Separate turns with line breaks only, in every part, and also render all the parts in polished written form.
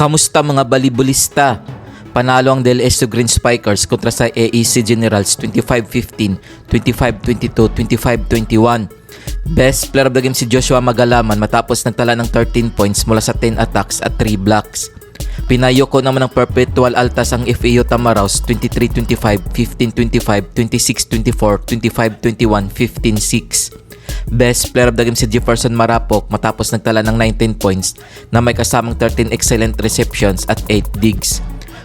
Kamusta mga balibulista? Panalo ang DLSU Green Spikers kontra sa AEC Generals 25-15, 25-22, 25-21. Best player of the game si Joshua Magalaman matapos nagtala ng 13 points mula sa 10 attacks at 3 blocks. Pinayoko naman ng Perpetual Altas ang FAU Tamaraws 23-25, 15-25, 26-24, 25-21, 15-6. Best player of the game si Jefferson Marapok matapos nagtala ng 19 points na may kasamang 13 excellent receptions at 8 digs.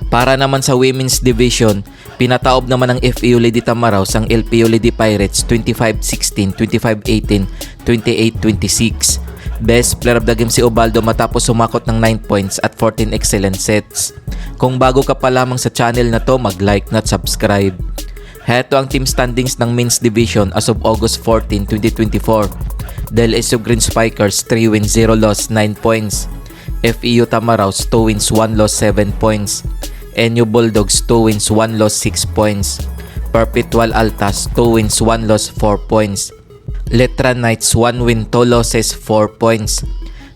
Para naman sa Women's Division, pinataob naman ng FAU Lady Tamaraws ang LPU Lady Pirates 25-16, 25-18, 28-26. Best player of the game si Ubaldo matapos sumakot ng 9 points at 14 excellent sets. Kung bago ka pa lamang sa channel na to, mag-like na at subscribe. Heto ang team standings ng Men's Division as of August 14, 2024. DLSU Green Spikers 3 wins 0 loss 9 points. FAU Tamaraws 2 wins 1 loss 7 points. NU Bulldogs 2 wins 1 loss 6 points. Perpetual Altas 2 wins 1 loss 4 points. Letra Knights 1 win 2 losses 4 points.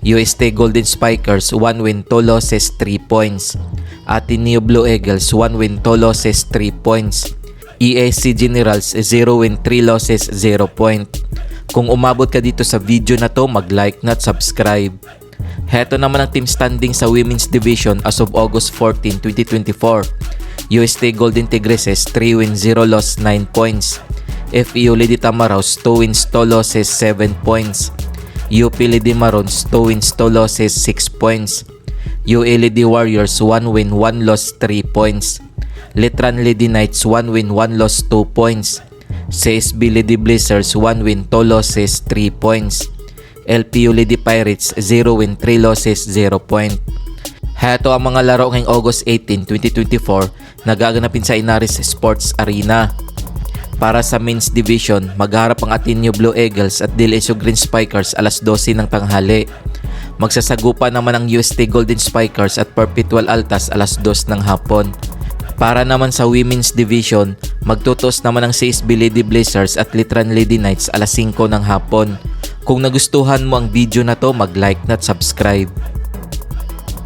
UST Golden Spikers 1 win 2 losses 3 points. Ateneo Blue Eagles 1 win 2 losses 3 points. EAC Generals 0 win 3 losses 0 point. Kung umabot ka dito sa video na to, mag-like na at subscribe. Heto naman ang team standing sa Women's Division as of August 14, 2024. UST Golden Tigresses 3 wins 0 loss 9 points. FAU Lady Tamaraws 2 wins 2 losses 7 points. UP Lady Marons 2 wins 2 losses 6 points. UA Lady Warriors 1 win 1 loss 3 points. Letran Lady Knights 1 win 1 loss 2 points. CSB Lady Blazers 1 win 2 losses 3 points. LPU Lady Pirates 0 win 3 losses 0 point. Heto ang mga laro ngayong August 18, 2024 na gaganapin sa Inaris Sports Arena. Para sa Men's Division, magharap ang Ateneo Blue Eagles at DLSU Green Spikers alas 12 ng tanghali. Magsasagupa naman ang UST Golden Spikers at Perpetual Altas alas 2 ng hapon. Para naman sa Women's Division, magtutos naman ang CSB Lady Blazers at Letran Lady Knights alas 5 ng hapon. Kung nagustuhan mo ang video na to, mag-like na at subscribe.